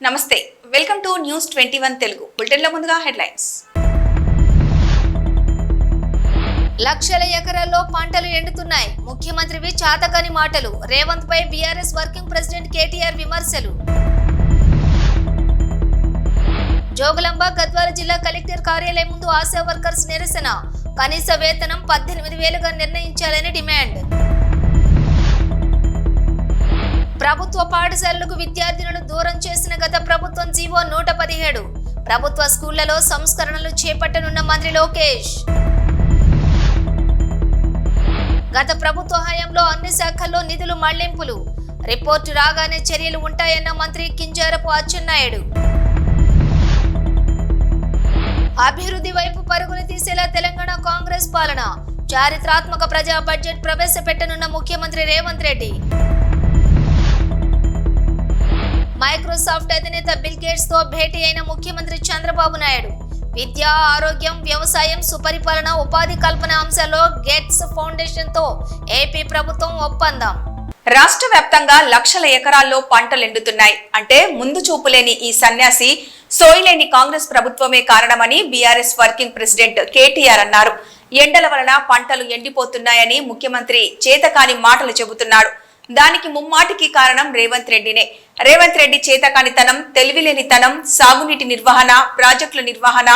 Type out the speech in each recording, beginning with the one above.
నమస్తే welcome to news 21 Telugu బులెటిన్ల ముందుగా headlines. లక్షల ఎకరాల్లో పంటలు ఎండుతున్నాయి. ముఖ్యమంత్రివి చాతకాని మాటలు. రేవంత్ పై బీఆర్ఎస్ వర్కింగ్ ప్రెసిడెంట్ కేటీఆర్ విమర్శలు. జోగులాంబ గద్వాల జిల్లా కలెక్టర్ కార్యాలయం ముందు ఆశా వర్కర్స్ నిరసన. కనీస వేతనం 18,000గా నిర్ణయించాలని డిమాండ్. ప్రభుత్వ పాఠశాలలకు విద్యార్థులను దూరం చేసిన గత ప్రభుత్వం జీవో 117. ప్రభుత్వ స్కూళ్లలో సంస్కరణలు చేపట్టనున్న మంత్రి లోకేష్. గత ప్రభుత్వ హయాంలో అన్ని శాఖల్లో నిధులు మళ్లింపులు. రిపోర్టు రాగానే చర్యలు ఉంటాయన్న మంత్రి కింజారపు అచ్చెన్నాయుడు. అభివృద్ధి వైపు పరుగులు తీసేలా తెలంగాణ కాంగ్రెస్ పాలన. చారిత్రాత్మక ప్రజా బడ్జెట్ ప్రవేశపెట్టనున్న ముఖ్యమంత్రి రేవంత్ రెడ్డి. మైక్రోసాఫ్ట్ అధినేత బిల్ గేట్స్ తో భేటీ అయిన ముఖ్యమంత్రి చంద్రబాబు నాయుడు. విద్య, ఆరోగ్యం, వ్యవసాయం, సుపరిపాలన, ఉపాధి కల్పన అంశాల్లో గేట్స్ ఫౌండేషన్ తో ఏపీ ప్రభుత్వం ఒప్పందం. రాష్ట్ర వ్యాప్తంగా లక్షల ఎకరాల్లో పంటలెండుతున్నాయి. అంటే ముందు చూపులేని ఈ సన్యాసి సోయిలేని కాంగ్రెస్ ప్రభుత్వమే కారణమని బీఆర్ఎస్ వర్కింగ్ ప్రెసిడెంట్ కేటీఆర్ అన్నారు. ఎండల వలన పంటలు ఎండిపోతున్నాయని ముఖ్యమంత్రి చేతకాని మాటలు చెబుతున్నాడు. దానికి ముమ్మాటికి కారణం రేవంత్ రెడ్డినే. రేవంత్ రెడ్డి చేతకానితనం, తెలివిలేనితనం, సాగునీటి నిర్వహణ, ప్రాజెక్టుల నిర్వహణ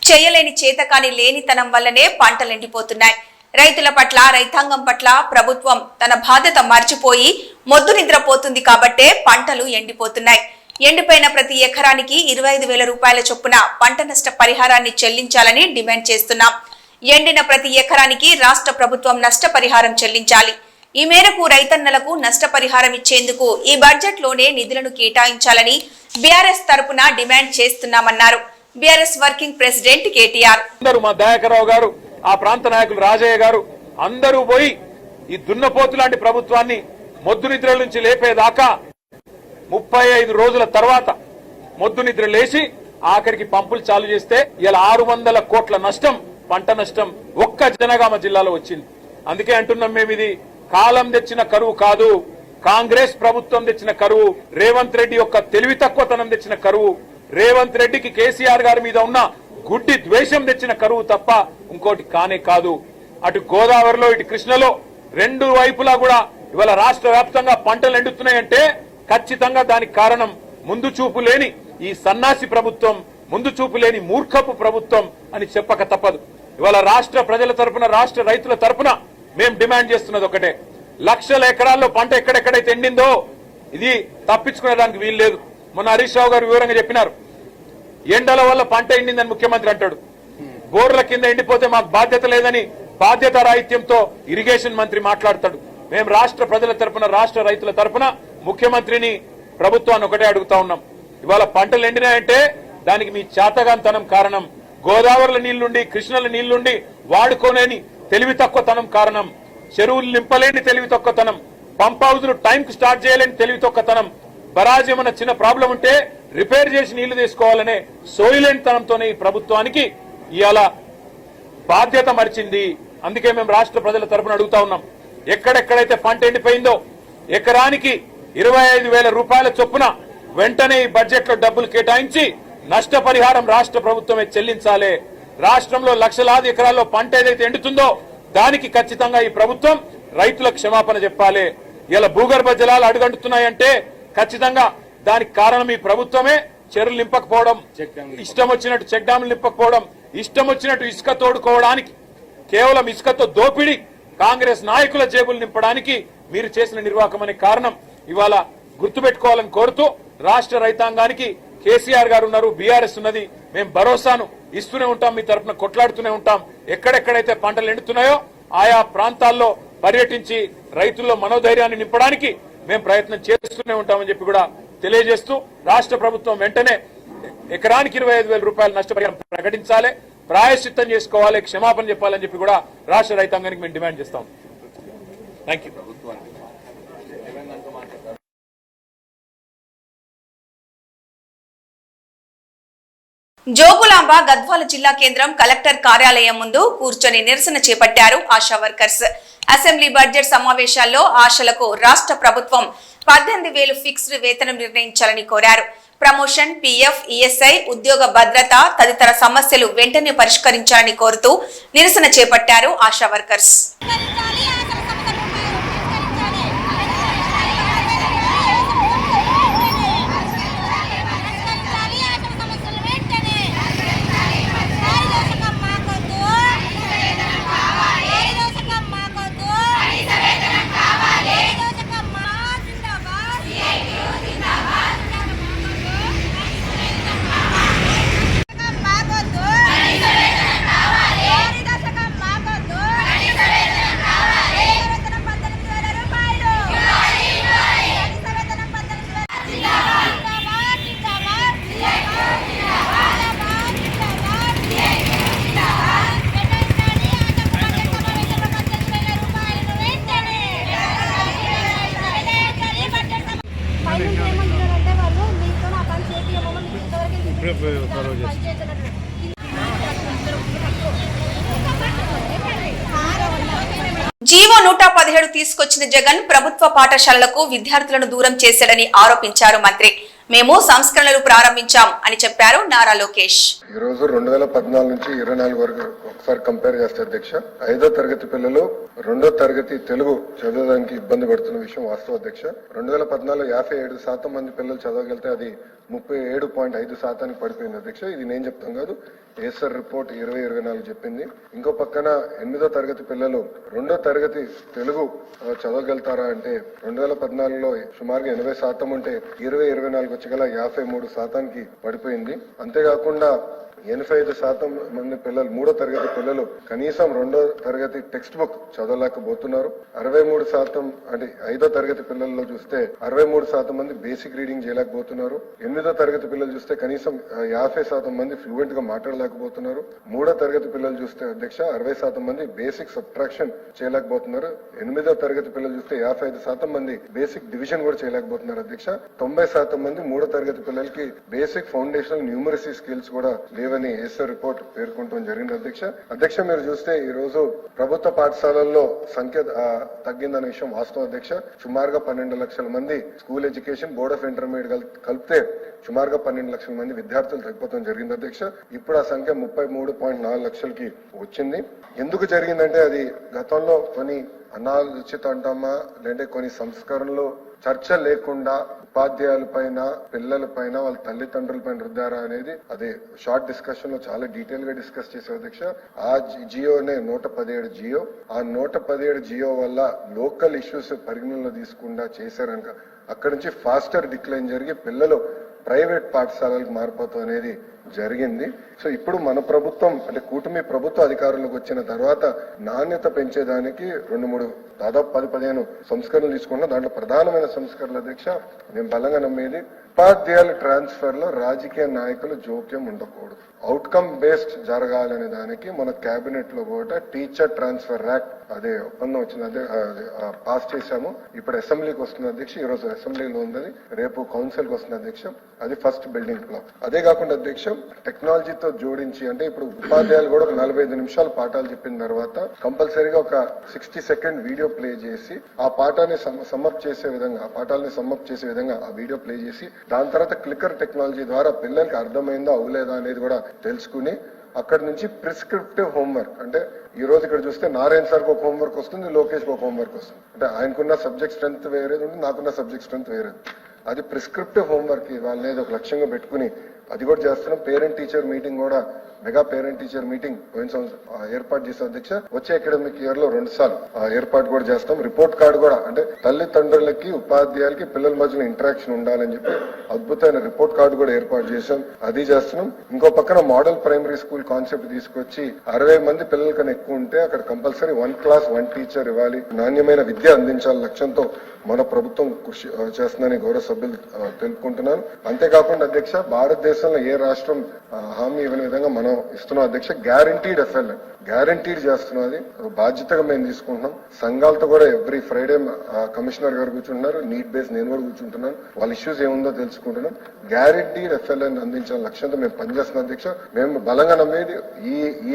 చేయలేని చేతకాని లేనితనం వల్లనే పంటలు ఎండిపోతున్నాయి. రైతుల పట్ల, రైతాంగం పట్ల ప్రభుత్వం తన బాధ్యత మర్చిపోయి మొద్దు నిద్రపోతుంది కాబట్టే పంటలు ఎండిపోతున్నాయి. ఎండిపోయిన ప్రతి ఎకరానికి 25,000 రూపాయల చొప్పున పంట నష్ట పరిహారాన్ని చెల్లించాలని డిమాండ్ చేస్తున్నాం. ఎండిన ప్రతి ఎకరానికి రాష్ట్ర ప్రభుత్వం నష్టపరిహారం చెల్లించాలి. ఈ మేరకు రైతన్నలకు నష్టపరిహారం ఇచ్చేందుకు ఈ బడ్జెట్ లోనే నిధులను కేటాయించాలని బీఆర్ఎస్ తరపున డిమాండ్ చేస్తున్నామన్నారు. BRS working president KTR. మా దయాకర్రావు గారు, ఆ ప్రాంత నాయకులు రాజయ్య గారు అందరూ పోయి ఈ దున్నపోతు లాంటి ప్రభుత్వాన్ని మొద్దు నిద్ర నుంచి లేపేదాకా 35 రోజుల తర్వాత మొద్దు నిద్ర లేచి ఆఖరికి పంపులు చాలు చేస్తే ఇలా 600 కోట్ల నష్టం, పంట నష్టం ఒక్క జనగామ జిల్లాలో వచ్చింది. అందుకే అంటున్నాం, మేము ఇది కాలం తెచ్చిన కరువు కాదు, కాంగ్రెస్ ప్రభుత్వం తెచ్చిన కరువు, రేవంత్ రెడ్డి యొక్క తెలివి తక్కువతనం తెచ్చిన కరువు, రేవంత్ రెడ్డికి కేసీఆర్ గారి మీద ఉన్న గుడ్డి ద్వేషం తెచ్చిన కరువు తప్ప ఇంకోటి కానే కాదు. అటు గోదావరిలో, ఇటు కృష్ణలో రెండు వైపులా కూడా ఇవాళ రాష్ట్ర వ్యాప్తంగా పంటలు ఎండుతున్నాయంటే ఖచ్చితంగా దానికి కారణం ముందు చూపు లేని ఈ సన్నాసి ప్రభుత్వం, ముందు చూపు లేని మూర్ఖపు ప్రభుత్వం అని చెప్పక తప్పదు. ఇవాళ రాష్ట్ర ప్రజల తరపున, రాష్ట్ర రైతుల తరపున మేము డిమాండ్ చేస్తున్నది ఒకటే, లక్షల ఎకరాల్లో పంట ఎక్కడెక్కడైతే ఎండిందో ఇది తప్పించుకునేదానికి వీలు లేదు. మొన్న హరీష్ రావు గారు వివరంగా చెప్పినారు, ఎండల వల్ల పంట ఎండిందని ముఖ్యమంత్రి అంటాడు. బోర్ల కింద ఎండిపోతే మాకు బాధ్యత లేదని బాధ్యత రాహిత్యంతో ఇరిగేషన్ మంత్రి మాట్లాడతాడు. మేము రాష్ట్ర ప్రజల తరపున, రాష్ట్ర రైతుల తరపున ముఖ్యమంత్రిని, ప్రభుత్వాన్ని ఒకటే అడుగుతా ఉన్నాం. ఇవాళ పంటలు ఎండినాయంటే దానికి మీ చేతగాంతనం కారణం. గోదావరిలో నీళ్లుండి, కృష్ణల నీళ్లుండి వాడుకోలేని తెలివి తక్కువతనం కారణం. చెరువులు నింపలేని తెలివి తక్కువతనం, పంప్ హౌజులు టైంకి స్టార్ట్ చేయలేని తెలివి తక్కువతనం, బరాజ్ ఏమన్నా చిన్న ప్రాబ్లం ఉంటే రిపేర్ చేసి నీళ్లు తీసుకోవాలనే సోయిలేనితనంతోనే ఈ ప్రభుత్వానికి ఇవాళ బాధ్యత మరిచింది. అందుకే మేము రాష్ట్ర ప్రజల తరపున అడుగుతా ఉన్నాం, ఎక్కడెక్కడైతే పంట ఎండిపోయిందో ఎకరానికి 25,000 రూపాయల చొప్పున వెంటనే ఈ బడ్జెట్ లో డబ్బులు కేటాయించి నష్టపరిహారం రాష్ట్ర ప్రభుత్వమే చెల్లించాలి. రాష్ట్రంలో లక్షలాది ఎకరాల్లో పంట ఏదైతే ఎండుతుందో దానికి ఖచ్చితంగా ఈ ప్రభుత్వం రైతులకు క్షమాపణ చెప్పాలి. ఇలా భూగర్భ జలాలు అడుగంటున్నాయంటే ఖచ్చితంగా దానికి కారణం ఈ ప్రభుత్వమే. చెరువులు నింపకపోవడం, ఇష్టం వచ్చినట్టు చెక్ డ్యాములు నింపకపోవడం, ఇష్టం వచ్చినట్టు ఇసుక తోడుకోవడానికి, కేవలం ఇసుకతో దోపిడీ కాంగ్రెస్ నాయకుల జేబులు నింపడానికి మీరు చేసిన నిర్వాహకం అనే కారణం ఇవాళ గుర్తుపెట్టుకోవాలని కోరుతూ, రాష్ట్ర రైతాంగానికి కేసీఆర్ గారు ఉన్నారు, బీఆర్ఎస్ ఉన్నది, మేము భరోసాను ఇస్తూనే ఉంటాం, మీ తరఫున కొట్లాడుతూనే ఉంటాం. ఎక్కడెక్కడైతే పంటలు ఎండుతున్నాయో ఆయా ప్రాంతాల్లో పర్యటించి రైతుల్లో మనోధైర్యాన్ని నింపడానికి మేము ప్రయత్నం చేస్తూనే ఉంటామని చెప్పి కూడా తెలియజేస్తూ, రాష్ట్ర ప్రభుత్వం వెంటనే ఎకరానికి 25,000 రూపాయల నష్టపరిహారం ప్రకటించాలి, ప్రాయశ్చిత్తం చేసుకోవాలి, క్షమాపణ చెప్పాలని చెప్పి కూడా రాష్ట్ర రైతాంగానికి మేము డిమాండ్ చేస్తాం. Thank you. జోగులాంబ గద్వాల జిల్లా కేంద్రం కలెక్టర్ కార్యాలయం ముందు కూర్చొని నిరసన చేపట్టారు ఆశా వర్కర్స్. అసెంబ్లీ బడ్జెట్ సమావేశాల్లో ఆశలకు రాష్ట్ర ప్రభుత్వం 18,000 ఫిక్స్డ్ వేతనం నిర్ణయించాలని కోరారు. ప్రమోషన్, పీఎఫ్, ఈఎస్ఐ, ఉద్యోగ భద్రత తదితర సమస్యలు వెంటనే పరిష్కరించాలని కోరుతూ నిరసన చేపట్టారు ఆశా వర్కర్స్. జీవో 117 తీసుకొచ్చిన జగన్ ప్రభుత్వ పాఠశాలలకు విద్యార్థులను దూరం చేశాడని ఆరోపించారు మంత్రి. మేము సంస్కరణలు ప్రారంభించాం అని చెప్పారు నారా లోకేష్. ఈ రోజు 2014 నుంచి 24 వరకు ఒకసారి కంపేర్ చేస్తే అధ్యక్ష, 5వ తరగతి పిల్లలు 2వ తరగతి తెలుగు చదవడానికి ఇబ్బంది పడుతున్న విషయం వాస్తవ అధ్యక్ష. 2014 57% మంది పిల్లలు చదవగలితే అది 37.5% పడిపోయింది అధ్యక్ష. ఇది నేను చెప్తాం కాదు, ఏసర్ రిపోర్ట్ 2024 చెప్పింది. ఇంకో పక్కన 8వ తరగతి పిల్లలు 2వ తరగతి తెలుగు చదవగలుగుతారా అంటే 2014లో సుమారుగా 80% ఉంటే 2024 వచ్చగల 53%కి పడిపోయింది. అంతేకాకుండా 85% మంది పిల్లలు 3వ తరగతి పిల్లలు కనీసం 2వ తరగతి టెక్స్ట్ బుక్ చదవలేకపోతున్నారు. 63% అంటే 5వ తరగతి పిల్లల్లో చూస్తే 63% మంది బేసిక్ రీడింగ్ చేయలేకపోతున్నారు. 8వ తరగతి పిల్లలు చూస్తే కనీసం 50% మంది ఫ్లూయెంట్ గా మాట్లాడలేకపోతున్నారు. 3వ తరగతి పిల్లలు చూస్తే అధ్యక్ష 60% మంది బేసిక్ సబ్ట్రాక్షన్ చేయలేకపోతున్నారు. 8వ తరగతి పిల్లలు చూస్తే 55% మంది బేసిక్ డివిజన్ కూడా చేయలేకపోతున్నారు అధ్యక్ష. 90% మంది 3వ తరగతి పిల్లలకి బేసిక్ ఫౌండేషనల్ న్యూమరసీ స్కిల్స్ కూడా లేవని ఏసర్ రిపోర్ట్ పేర్కొనడం జరిగింది అధ్యక్ష. మీరు చూస్తే ఈ రోజు ప్రభుత్వ పాఠశాలల్లో సంఖ్య తగ్గిందనే విషయం వాస్తవం అధ్యక్ష. సుమారుగా 12 లక్షల మంది school education, board of intermediate కలిపితే సుమారుగా 12 లక్షల మంది విద్యార్థులు తగ్గిపోవడం జరిగింది అధ్యక్ష. ఇప్పుడు ఆ సంఖ్య 33.4 లక్షలకి వచ్చింది. ఎందుకు జరిగిందంటే అది గతంలో కొన్ని అనాలోచిత అంటామా లేదంటే కొన్ని సంస్కరణలు చర్చ లేకుండా ఉపాధ్యాయుల పైన, పిల్లల పైన, వాళ్ళ తల్లిదండ్రుల పైన రుద్దారా అనేది అదే షార్ట్ డిస్కషన్ లో చాలా డీటెయిల్ గా డిస్కస్ చేసే అధ్యక్ష. ఆ జియోనే 117 జియో, ఆ 117 జియో వల్ల లోకల్ ఇష్యూస్ పరిగణనలో తీసుకుండా చేశారనక అక్కడి నుంచి ఫాస్టర్ డిక్లైన్ జరిగి పిల్లలు ప్రైవేట్ పాఠశాలలకు మారిపోతాం అనేది జరిగింది. సో ఇప్పుడు మన ప్రభుత్వం అంటే కూటమి ప్రభుత్వ అధికారంలోకి వచ్చిన తర్వాత నాణ్యత పెంచేదానికి 2-3 దాదాపు 10-15 సంస్కరణలు తీసుకున్నాం. దాంట్లో ప్రధానమైన సంస్కరణలు అధ్యక్ష నేను బలంగా నమ్మేది ఉపాధ్యాయుల ట్రాన్స్ఫర్ లో రాజకీయ నాయకులు జోక్యం ఉండకూడదు. అవుట్కమ్ బేస్డ్ జరగాలనే దానికి మన కేబినెట్ లో కూడా టీచర్ ట్రాన్స్ఫర్ యాక్ట్ అదే ఒప్పందం వచ్చింది, అదే పాస్ చేశాము. ఇప్పుడు అసెంబ్లీకి వస్తుంది అధ్యక్ష. ఈ రోజు అసెంబ్లీలో ఉంది, రేపు కౌన్సిల్ కి వస్తుంది అధ్యక్ష. అది ఫస్ట్ బిల్డింగ్ బ్లాక్. అదే కాకుండా అధ్యక్ష టెక్నాలజీతో జోడించి అంటే ఇప్పుడు ఉపాధ్యాయులు కూడా ఒక 45 నిమిషాలు పాఠాలు చెప్పిన తర్వాత కంపల్సరీగా ఒక 60 సెకండ్ వీడియో ప్లే చేసి ఆ పాఠాన్ని సమ్మప్ చేసే విధంగా, ఆ పాఠాలని సమ్మప్ చేసే విధంగా ఆ వీడియో ప్లే చేసి దాని తర్వాత క్లిక్కర్ టెక్నాలజీ ద్వారా పిల్లలకి అర్థమైందా అవలేదా అనేది కూడా తెలుసుకుని అక్కడి నుంచి ప్రిస్క్రిప్టివ్ హోంవర్క్ అంటే ఈ రోజు ఇక్కడ చూస్తే నారాయణ సార్కి ఒక హోంవర్క్ వస్తుంది, లోకేష్ ఒక హోంవర్క్ వస్తుంది. అంటే ఆయనకున్న సబ్జెక్ట్ స్ట్రెంత్ వేరేది ఉంటుంది, నాకున్న సబ్జెక్ట్ స్ట్రెంత్ వేరేది. అది ప్రిస్క్రిప్టివ్ హోంవర్క్ వాళ్ళనేది ఒక లక్ష్యంగా పెట్టుకుని అది కూడా చేస్తున్నాం. పేరెంట్ టీచర్ మీటింగ్ కూడా మెగా పేరెంట్ టీచర్ మీటింగ్ ఏర్పాటు చేస్తాం అధ్యక్ష. వచ్చే అకాడమిక్ ఇయర్ లో 2 సార్లు ఏర్పాటు కూడా చేస్తాం. రిపోర్ట్ కార్డు కూడా అంటే తల్లిదండ్రులకి ఉపాధ్యాయులకి పిల్లల మధ్యన ఇంటరాక్షన్ ఉండాలని చెప్పి అద్భుతమైన రిపోర్ట్ కార్డు కూడా ఏర్పాటు చేశాం, అది చేస్తున్నాం. ఇంకో పక్కన మోడల్ ప్రైమరీ స్కూల్ కాన్సెప్ట్ తీసుకొచ్చి 60 మంది పిల్లల కన్నా ఎక్కువ ఉంటే అక్కడ కంపల్సరీ 1 క్లాస్ 1 టీచర్ ఇవ్వాలి, నాణ్యమైన విద్య అందించాలి లక్ష్యంతో మన ప్రభుత్వం కృషి చేస్తుందని గౌరవ సభ్యులు తెలుపుకుంటున్నాను. అంతేకాకుండా అధ్యక్ష భారతదేశంలో ఏ రాష్ట్రం హామీ ఇవ్వని విధంగా మనం ఇస్తున్నాం అధ్యక్ష. గ్యారంటీడ్ ఎఫ్ఎల్ గ్యారంటీడ్ చేస్తున్నాం, అది బాధ్యతగా మేము తీసుకుంటున్నాం. సంఘాలతో కూడా ఎవ్రీ ఫ్రైడే కమిషనర్ గారు కూర్చుంటున్నారు, నీట్ బేస్ నేను కూడా కూర్చుంటున్నాను, వాళ్ళ ఇష్యూస్ ఏముందో తెలుసుకుంటున్నాం. గ్యారంటీడ్ ఎఫ్ఎల్ఎన్ అందించాలని లక్ష్యంతో మేము పనిచేస్తున్నాం అధ్యక్ష. మేము బలంగా నమ్మేది ఈ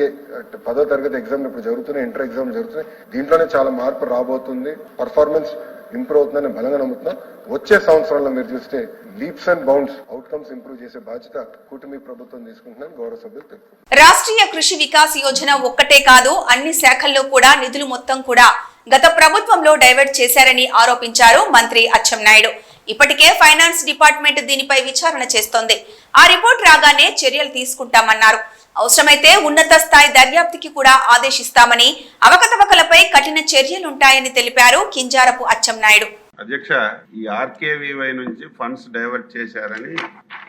10వ తరగతి ఎగ్జామ్ ఇప్పుడు జరుగుతున్నాయి, ఇంటర్ ఎగ్జామ్ జరుగుతున్నాయి, దీంట్లోనే చాలా మార్పు రాబోతుంది. పర్ఫార్మెన్స్ ఇంప్రూవ్ అవుతుందని బలంగా నమ్ముతున్నాం. వచ్చే సంవత్సరంలో మీరు చూస్తే leaps and bounds outcomes improve చేసే బాధ్యత కూటమి ప్రభుత్వం తీసుకుంటుందని గౌరవ సభ్యులు తెలుపు. రాష్ట్రీయ కృషి వికాస్ యోజన ఒక్కటే కాదు, అన్ని శాఖల్లో కూడా నిధులు మొత్తం కూడా గత ప్రభుత్వంలో డైవర్ట్ చేశారని ఆరోపించారు మంత్రి అచ్చెన్నాయుడు. ఇప్పటికే ఫైనాన్స్ డిపార్ట్మెంట్ దీనిపై విచారణ చేస్తోంది. ఆ రిపోర్ట్ రాగానే చర్యలు తీసుకుంటామన్నారు. అవసరమైతే ఉన్నత స్థాయి దర్యాప్తుకి కూడా ఆదేశిస్తామని, అవకతవకలపై కఠిన చర్యలుంటాయని తెలిపారు కింజారపు అచ్చెన్నాయుడు. అధ్యక్ష, ఈ ఆర్కేవీవై నుంచి ఫండ్స్ డైవర్ట్ చేశారని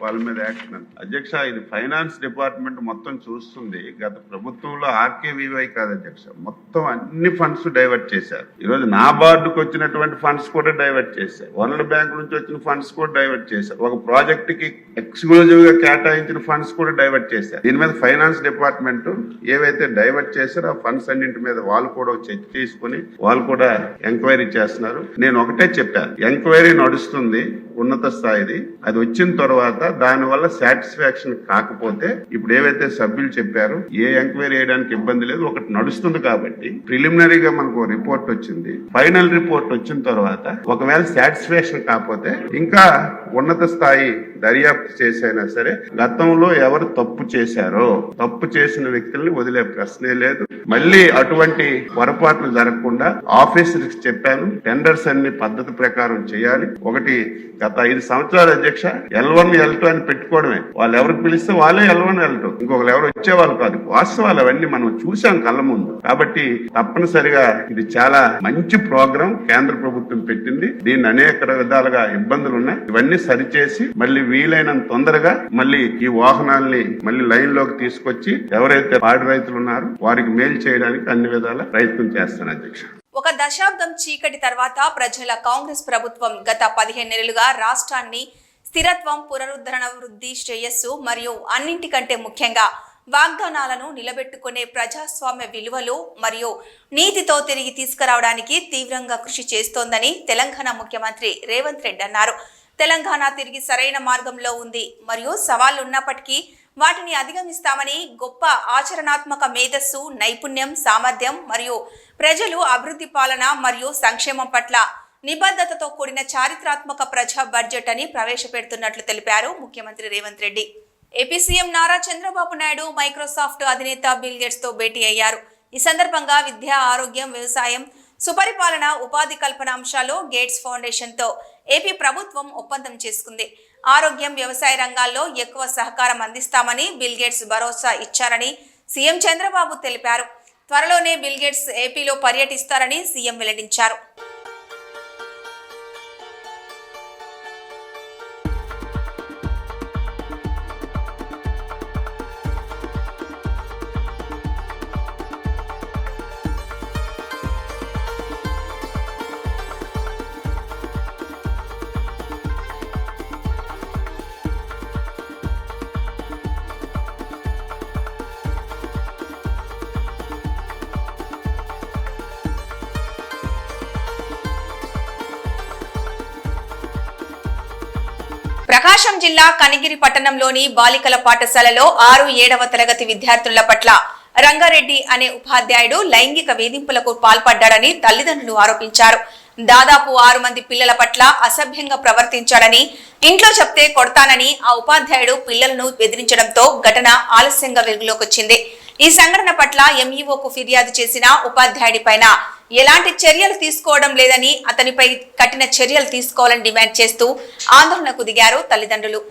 వాళ్ళ మీద యాక్షన్. అధ్యక్ష, ఇది ఫైనాన్స్ డిపార్ట్మెంట్ మొత్తం చూస్తుంది. గత ప్రభుత్వంలో ఆర్కేవీవై కాదు అధ్యక్ష, మొత్తం అన్ని ఫండ్స్ డైవర్ట్ చేశారు. ఈరోజు నా బార్డుకు వచ్చినటువంటి ఫండ్స్ కూడా డైవర్ట్ చేశారు. వరల్డ్ బ్యాంక్ నుంచి వచ్చిన ఫండ్స్ కూడా డైవర్ట్ చేశారు. ఒక ప్రాజెక్ట్ కి ఎక్స్క్లూజివ్ గా కేటాయించిన ఫండ్స్ కూడా డైవర్ట్ చేశారు. దీని మీద ఫైనాన్స్ డిపార్ట్మెంట్ ఏవైతే డైవర్ట్ చేశారో ఆ ఫండ్స్ అన్నింటి మీద వాళ్ళు కూడా చర్చ తీసుకుని వాళ్ళు కూడా ఎంక్వైరీ చేస్తున్నారు. నేను ఒకటే చెప్పాను, ఎంక్వైరీ నడుస్తుంది ఉన్నత స్థాయిది. అది వచ్చిన తర్వాత దాని వల్ల సాటిస్ఫాక్షన్ కాకపోతే ఇప్పుడు ఏవైతే సభ్యులు చెప్పారు ఏ ఎంక్వైరీ చేయడానికి ఇబ్బంది లేదు, ఒకటి నడుస్తుంది కాబట్టి ప్రిలిమినరీగా మనకు రిపోర్ట్ వచ్చింది. ఫైనల్ రిపోర్ట్ వచ్చిన తర్వాత ఒకవేళ సాటిస్ఫాక్షన్ కాకపోతే ఇంకా ఉన్నత స్థాయి దర్యాప్తు చేసైనా సరే గతంలో ఎవరు తప్పు చేశారో తప్పు చేసిన వ్యక్తుల్ని వదిలే ప్రశ్నే లేదు. మళ్ళీ అటువంటి పొరపాట్లు జరగకుండా ఆఫీసర్కి చెప్పాను, టెండర్స్ అన్ని పద్ధతి ప్రకారం చేయాలి. ఒకటి గత 5 సంవత్సరాల అధ్యక్ష L1 L2 అని పెట్టుకోవడమే. వాళ్ళు ఎవరికి పిలిస్తే వాళ్ళే L1 L2, ఇంకొకరు ఎవరు వచ్చేవాళ్ళు కాదు. వాస్తవాలు అవన్నీ మనం చూసాం కళ్ళ ముందు. కాబట్టి తప్పనిసరిగా ఇది చాలా మంచి ప్రోగ్రాం కేంద్ర ప్రభుత్వం పెట్టింది. దీన్ని అనేక విధాలుగా ఇబ్బందులు ఉన్నాయి. ఇవన్నీ సరిచేసి మళ్ళీ వీలైనంత తొందరగా మళ్ళీ ఈ వాహనాల్ని మళ్ళీ లైన్ లోకి తీసుకొచ్చి ఎవరైతే పాడి రైతులు ఉన్నారో వారికి మేలు చేయడానికి అన్ని విధాల ప్రయత్నం చేస్తాను అధ్యక్ష. ఒక దశాబ్దం చీకటి తర్వాత ప్రజల కాంగ్రెస్ ప్రభుత్వం గత 15 నెలలుగా రాష్ట్రాన్ని స్థిరత్వం, పునరుద్ధరణ, వృద్ధి, శ్రేయస్సు మరియు అన్నింటికంటే ముఖ్యంగా వాగ్దానాలను నిలబెట్టుకునే ప్రజాస్వామ్య విలువలు మరియు నీతితో తిరిగి తీసుకురావడానికి తీవ్రంగా కృషి చేస్తోందని తెలంగాణ ముఖ్యమంత్రి రేవంత్ రెడ్డి అన్నారు. తెలంగాణ తిరిగి సరైన మార్గంలో ఉంది మరియు సవాళ్లు ఉన్నప్పటికీ వాటిని అధిగమిస్తామని, గొప్ప ఆచరణాత్మక మేధస్సు, నైపుణ్యం, సామర్థ్యం మరియు ప్రజలు అభివృద్ధి, పాలన మరియు సంక్షేమం పట్ల నిబద్ధతతో కూడిన చారిత్రాత్మక ప్రజా బడ్జెట్ అని ప్రవేశపెడుతున్నట్లు తెలిపారు ముఖ్యమంత్రి Revanth Reddy. AP CM Nara Chandrababu Naidu Microsoft అధినేత బిల్ గేట్స్ తో భేటీ అయ్యారు. ఈ సందర్భంగా విద్య, ఆరోగ్యం, వ్యవసాయం, సుపరిపాలన, ఉపాధి కల్పన అంశాల్లో గేట్స్ ఫౌండేషన్ తో ఏపీ ప్రభుత్వం ఒప్పందం చేసుకుంది. ఆరోగ్యం, వ్యవసాయ రంగాల్లో ఎక్కువ సహకారం అందిస్తామని బిల్ గేట్స్ భరోసా ఇచ్చారని సీఎం చంద్రబాబు తెలిపారు. త్వరలోనే బిల్ గేట్స్ ఏపీలో పర్యటిస్తారని సీఎం వెల్లడించారు. ప్రకాశం జిల్లా కనిగిరి పట్టణంలోని బాలికల పాఠశాలలో 6-7వ తరగతి విద్యార్థుల పట్ల రంగారెడ్డి అనే ఉపాధ్యాయుడు లైంగిక వేధింపులకు పాల్పడ్డాడని తల్లిదండ్రులు ఆరోపించారు. దాదాపు 6 మంది పిల్లల పట్ల అసభ్యంగా ప్రవర్తించాడని, ఇంట్లో చెప్తే కొడతానని ఆ ఉపాధ్యాయుడు పిల్లలను బెదిరించడంతో ఘటన ఆలస్యంగా వెలుగులోకొచ్చింది. ఈ సంఘటన పట్ల ఎంఈఓకు ఫిర్యాదు చేసిన ఉపాధ్యాయుడి పైన ఎలాంటి చర్యలు తీసుకోవడం లేదని, అతనిపై కఠిన చర్యలు తీసుకోవాలని డిమాండ్ చేస్తూ ఆందోళనకు దిగారు తల్లిదండ్రులు.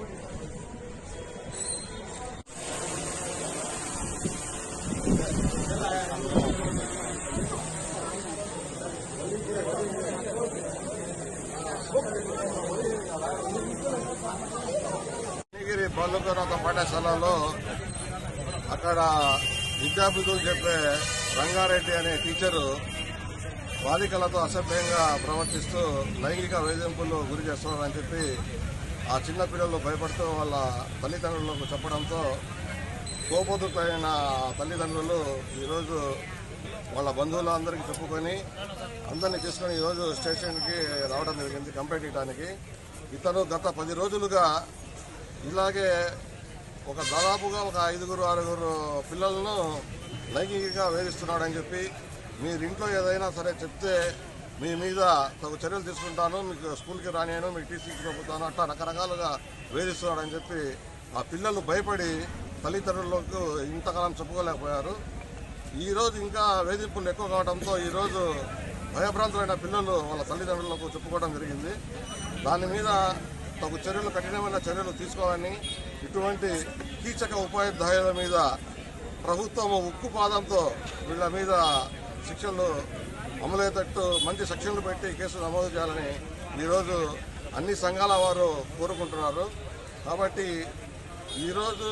బాలుకనాథ పాఠశాలలో అక్కడ విద్యార్థులు చెప్పే రంగారెడ్డి అనే టీచరు బాలికలతో అసభ్యంగా ప్రవర్తిస్తూ లైంగిక వేధింపులు గురి చేస్తున్నారని చెప్పి ఆ చిన్న పిల్లలు భయపడుతూ వాళ్ళ తల్లిదండ్రులకు చెప్పడంతో కోపోతులైన తల్లిదండ్రులు ఈరోజు వాళ్ళ బంధువులందరికీ చెప్పుకొని అందరినీ తీసుకొని ఈరోజు స్టేషన్కి రావడం జరిగింది కంప్లైంట్ ఇవ్వడానికి. ఇతను గత 10 రోజులుగా ఇలాగే దాదాపుగా 5-6 పిల్లలను లైంగికంగా వేధిస్తున్నాడని చెప్పి మీరు ఇంట్లో ఏదైనా సరే చెప్తే మీ మీద తగు చర్యలు తీసుకుంటాను, మీకు స్కూల్కి రానియను, మీకు టీసీకి పంపుతాను, అట్లా రకరకాలుగా వేధిస్తున్నాడని చెప్పి ఆ పిల్లలు భయపడి తల్లిదండ్రులకు ఇంతకాలం చెప్పుకోలేకపోయారు. ఈరోజు ఇంకా వేధింపులు ఎక్కువ కావడంతో ఈరోజు భయభ్రాంతులైన పిల్లలు వాళ్ళ తల్లిదండ్రులకు చెప్పుకోవడం జరిగింది. దాని మీద తగు చర్యలు, కఠినమైన చర్యలు తీసుకోవాలని, ఇటువంటి కీచక ఉపాధ్యాయుల మీద ప్రభుత్వం ఉక్కు పాదంతో వీళ్ళ మీద శిక్షలు అమలయ్యేటట్టు మంచి సెక్షన్లు పెట్టి కేసులు నమోదు చేయాలని ఈరోజు అన్ని సంఘాల వారు కోరుకుంటున్నారు. కాబట్టి ఈరోజు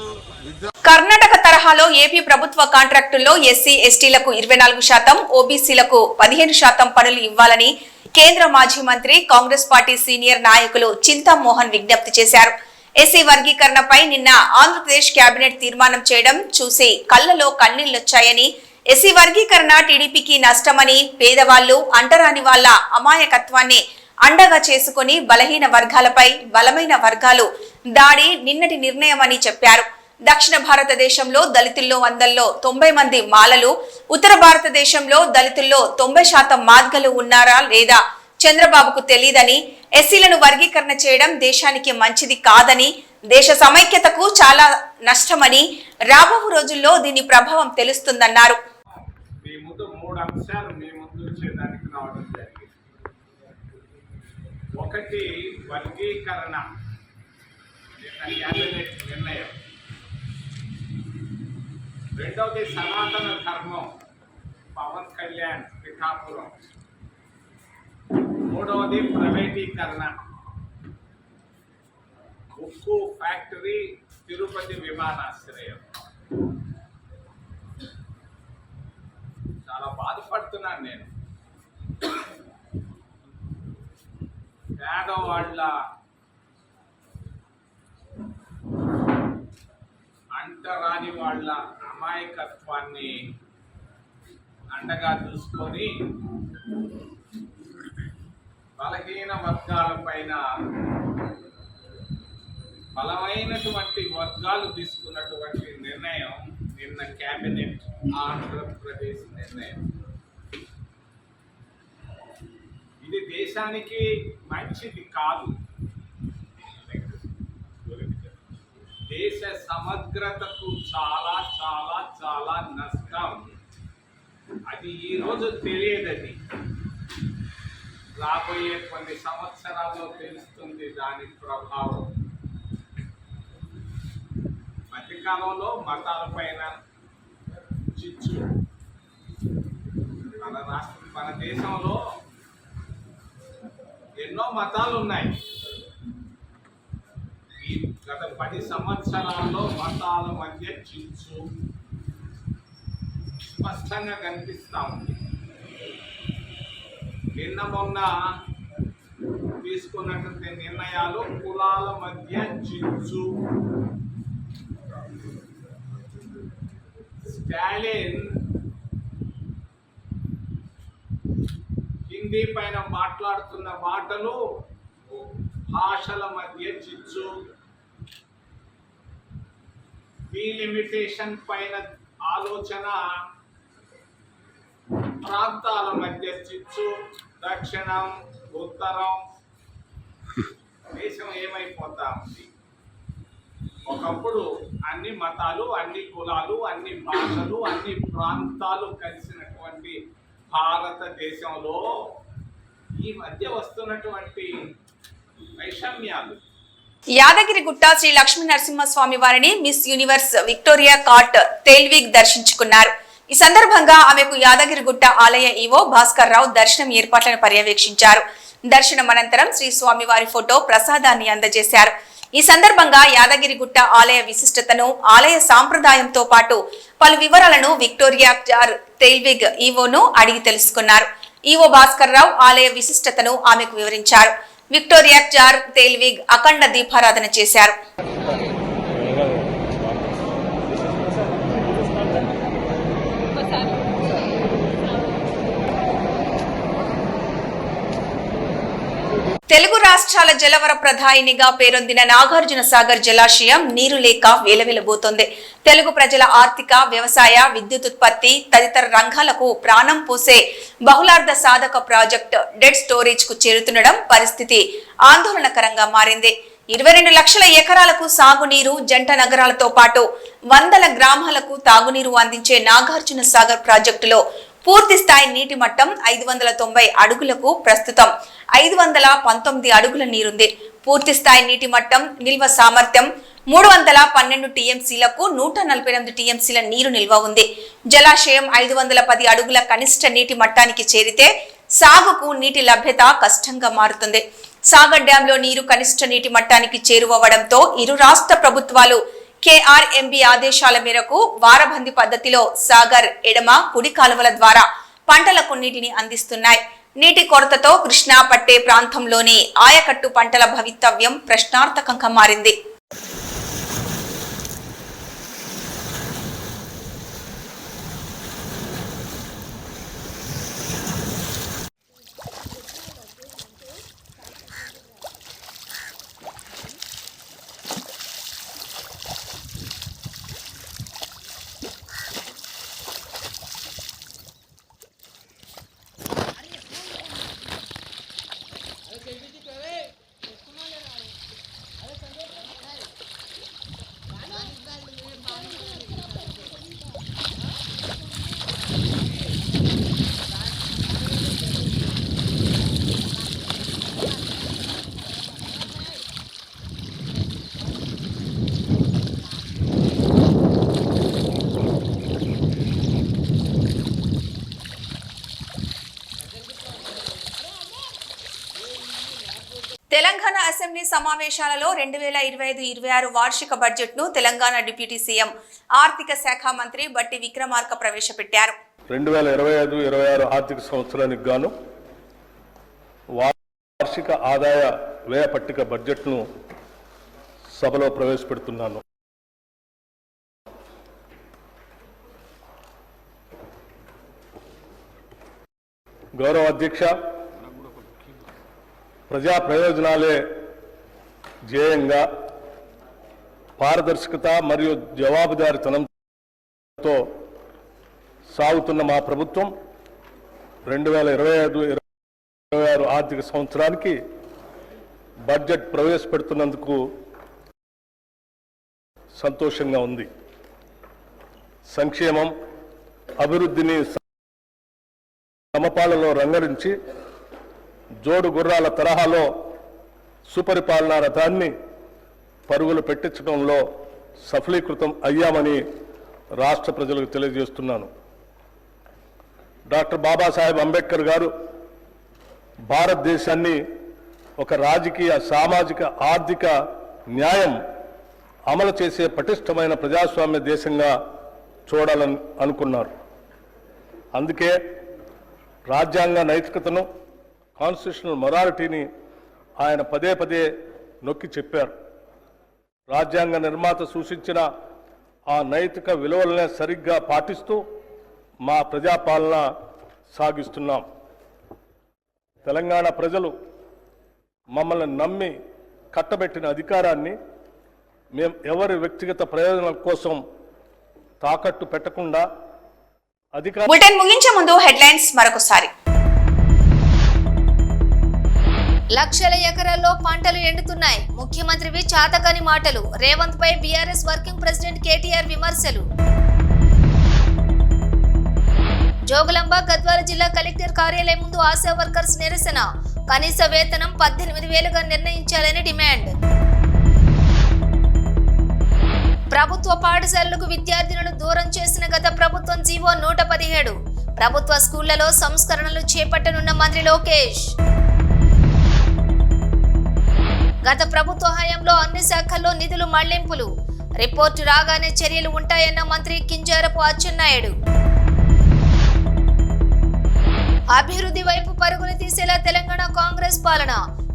కర్ణాటక తరహాలో ఏపీ ప్రభుత్వ కాంట్రాక్టుల్లో ఎస్సీ ఎస్టీలకు 24%, ఓబీసీలకు 15% పనులు ఇవ్వాలని కేంద్ర మాజీ మంత్రి, కాంగ్రెస్ పార్టీ సీనియర్ నాయకులు చింతామోహన్ విజ్ఞప్తి చేశారు. ఎస్సీ వర్గీకరణపై నిన్న ఆంధ్రప్రదేశ్ కేబినెట్ తీర్మానం చేయడం చూసి కళ్లలో కన్నీళ్లొచ్చాయని, ఎస్సీ వర్గీకరణ టీడీపీకి నష్టమని, పేదవాళ్లు, అంటరాని వాళ్ల అమాయకత్వాన్ని అండగా చేసుకుని బలహీన వర్గాలపై బలమైన వర్గాలు దాడి నిన్నటి నిర్ణయమని చెప్పారు. దక్షిణ భారతదేశంలో దళితుల్లో 100లో 90 మంది మాలలు, ఉత్తర భారతదేశంలో దళితుల్లో 90% మాదిగలు ఉన్నారా లేదా చంద్రబాబుకు తెలియదని, ఎస్సీలను వర్గీకరణ చేయడం దేశానికి మంచిది కాదని, దేశ సమైక్యతకు చాలా నష్టమని, రాబో రోజుల్లో దీని ప్రభావం తెలుస్తుందన్నారు. మీ ముందు 3 అంశాలు మీ ముందు చేయడానికి రావడం జరిగింది. ఒకటి వర్గీకరణ క్యాబినెట్ నిర్ణయం, రెండవది సనాతన ధర్మం పవన్ కళ్యాణ్ పిఠాపురం, మూడవది ప్రైవేటీకరణ ఉక్కు ఫ్యాక్టరీ తిరుపతి విమానాశ్రయం. చాలా బాధపడుతున్నాను నేను. పేదవాళ్ళ అంటరాని వాళ్ళ అమాయకత్వాన్ని అండగా చూసుకొని బలహీన వర్గాల పైన బలమైనటువంటి వర్గాలు తీసుకున్నటువంటి నిర్ణయం నిన్న కేబినెట్ ఆంధ్రప్రదేశ్ నిర్ణయం. ఇది దేశానికి మంచిది కాదు, దేశ సమగ్రతకు చాలా చాలా చాలా నష్టం. అది ఈరోజు తెలియదది, రాబోయే కొన్ని సంవత్సరాల్లో తెలుస్తుంది దాని ప్రభావం. మధ్యకాలంలో మతాల పైన చిచ్చు, మన దేశంలో ఎన్నో మతాలు ఉన్నాయి. ఈ గత 10 సంవత్సరాల్లో మతాల మధ్య చిచ్చు స్పష్టంగా కనిపిస్తా ఉంది. నిన్న మొన్న తీసుకున్నటువంటి నిర్ణయాలు కులాల మధ్య చిచ్చు. స్టాలిన్ హిందీ పైన మాట్లాడుతున్న మాటలు భాషల మధ్య చిచ్చు. డీలిమిటేషన్ పైన ఆలోచన ప్రాంతాల మధ్య చిచ్చు. దక్షిణం, ఉత్తరం, దేశం ఏమైపోతా ఉంది. ఒకప్పుడు అన్ని మతాలు, అన్ని కులాలు, అన్ని భాషలు, అన్ని ప్రాంతాలు కలిసినటువంటి భారతదేశంలో ఈ మధ్య వస్తున్నటువంటి వైషమ్యాలు. యాదగిరిగుట్ట శ్రీ లక్ష్మీ నరసింహస్వామి వారిని మిస్ యూనివర్స్ విక్టోరియా కార్ట్ తేల్విగ్ దర్శించుకున్నారు. ఈ సందర్భంగా ఆమెకు యాదగిరిగుట్ట ఆలయ ఈవో భాస్కర్ రావు దర్శనం ఏర్పాట్లను పర్యవేక్షించారు. దర్శనం అనంతరం శ్రీ స్వామివారి ఫోటో ప్రసాదాన్ని అందజేశారు. ఈ సందర్భంగా యాదగిరిగుట్ట ఆలయ విశిష్టతను, ఆలయ సాంప్రదాయంతో పాటు పలు వివరాలను విక్టోరియా తేల్విగ్ ఈవోను అడిగి తెలుసుకున్నారు. ఈవో భాస్కర్ రావు ఆలయ విశిష్టతను ఆమెకు వివరించారు. విక్టోరియా తేల్విగ్ అఖండ దీపారాధన చేశారు. తెలుగు రాష్ట్రాల జలవర ప్రధాయినిగా పేరొందిన నాగార్జున సాగర్ జలాశయం నీరు లేక వేలవేలబోతోంది. తెలుగు ప్రజల ఆర్థిక, వ్యవసాయ, విద్యుత్ ఉత్పత్తి తదితర రంగాలకు ప్రాణం పోసే బహుళార్థ సాధక ప్రాజెక్ట్ డెడ్ స్టోరేజ్ కు చేరుతుండడం పరిస్థితి ఆందోళనకరంగా మారింది. 22 లక్షల ఎకరాలకు సాగునీరు, జంట నగరాలతో పాటు వందల గ్రామాలకు తాగునీరు అందించే నాగార్జున సాగర్ ప్రాజెక్టులో పూర్తి స్థాయి నీటి మట్టం 590 అడుగులకు ప్రస్తుతం 519 అడుగుల నీరుంది. పూర్తి స్థాయి నీటి మట్టం నిల్వ సామర్థ్యం 312 టీఎంసీలకు 148 టీఎంసీల నీరు నిల్వ ఉంది. జలాశయం 510 అడుగుల కనిష్ట నీటి మట్టానికి చేరితే సాగుకు నీటి లభ్యత కష్టంగా మారుతుంది. సాగర్ డ్యాంలో నీరు కనిష్ట నీటి మట్టానికి చేరువవడంతో ఇరు రాష్ట్ర ప్రభుత్వాలు KRMB ఆదేశాల మేరకు వారబంది పద్ధతిలో సాగర్ ఎడమ, కుడి కాలువల ద్వారా పంటలకు నీటిని అందిస్తున్నాయి. నీటి కొరతతో కృష్ణా పట్టే ప్రాంతంలోని ఆయకట్టు పంటల భవితవ్యం ప్రశ్నార్థకంగా మారింది. తెలంగాణ అసెంబ్లీ సమావేశాలలో 2025-26 వార్షిక బడ్జెట్ను తెలంగాణ డిప్యూటీ సీఎం ఆర్థిక శాఖ మంత్రి బట్టి విక్రమార్క ప్రవేశపెట్టారు. 2025-26 ఆర్థిక సంవత్సరానికి గాను వార్షిక ఆదాయ వ్యయ పట్టిక బడ్జెట్ను సభలో ప్రవేశపెడుతున్నాను. గౌరవ అధ్యక్ష, ప్రజా ప్రయోజనాలే ధ్యేయంగా పారదర్శకత మరియు జవాబుదారీతనంతో సాగుతున్న మా ప్రభుత్వం 2025-26 ఆర్థిక సంవత్సరానికి బడ్జెట్ ప్రవేశపెడుతున్నందుకు సంతోషంగా ఉంది. సంక్షేమం, అభివృద్ధిని సమపాలలో రంగరించి జోడు గుర్రాల తరహాలో సుపరిపాలనా రథాన్ని పరుగులు పెట్టించడంలో సఫలీకృతం అయ్యామని రాష్ట్ర ప్రజలకు తెలియజేస్తున్నాను. డాక్టర్ బాబాసాహెబ్ అంబేద్కర్ గారు భారతదేశాన్ని ఒక రాజకీయ, సామాజిక, ఆర్థిక న్యాయం అమలు చేసే పటిష్టమైన ప్రజాస్వామ్య దేశంగా చూడాలని అనుకున్నారు. అందుకే రాజ్యాంగ నైతికతను, కాన్స్టిట్యూషనల్ మొరాలిటీని ఆయన పదే పదే నొక్కి చెప్పారు. రాజ్యాంగ నిర్మాత సూచించిన ఆ నైతిక విలువలనే సరిగ్గా పాటిస్తూ మా ప్రజాపాలన సాగిస్తున్నాం. తెలంగాణ ప్రజలు మమ్మల్ని నమ్మి కట్టబెట్టిన అధికారాన్ని మేము ఎవరి వ్యక్తిగత ప్రయోజనాల కోసం తాకట్టు పెట్టకుండా బులెటిన్ ముగించే ముందు హెడ్లైన్స్ మరొకసారి. లక్షల ఎకరాల్లో పంటలు ఎండుతున్నాయి. ముఖ్యమంత్రివి చాతకాని మాటలు. రేవంత్ పై బీఆర్ఎస్ వర్కింగ్ ప్రెసిడెంట్ కేటీఆర్ విమర్శలు. జోగులాంబ గద్వాల జిల్లా కలెక్టర్ కార్యాలయం ముందు ఆశా వర్కర్స్ నిరసన. కనీస వేతనం 18,000గా నిర్ణయించాలని డిమాండ్. ప్రభుత్వ పాఠశాలలకు విద్యార్థులను దూరం చేసిన గత ప్రభుత్వం జీవో 117. ప్రభుత్వ స్కూళ్లలో సంస్కరణలు చేపట్టనున్న మంత్రి లోకేష్. గత ప్రభుత్వ హయాంలో అన్ని శాఖల్లో నిధులు మళ్లింపులు. రిపోర్టు రాగానే చర్యలు ఉంటాయన్న మంత్రి కింజారపు అచ్చెన్నాయుడు. అభివృద్ధి వైపు పరుగులు తీసేలా తెలంగాణ కాంగ్రెస్ పాలన.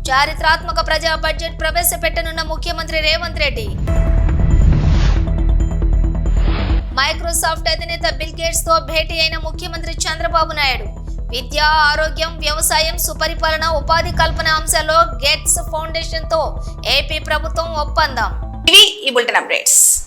చారిత్రాత్మక ప్రజా బడ్జెట్ ప్రవేశపెట్టనున్న ముఖ్యమంత్రి రేవంత్ రెడ్డి. మైక్రోసాఫ్ట్ అధినేత బిల్ గేట్స్ తో భేటీ అయిన ముఖ్యమంత్రి చంద్రబాబు నాయుడు. విద్య, ఆరోగ్యం, వ్యవసాయం, సుపరిపాలన, ఉపాధి కల్పన అంశాల్లో గేట్స్ ఫౌండేషన్ తో ఏపీ ప్రభుత్వం ఒప్పందం. ఇవి ఈ బులెటిన్ అప్డేట్స్.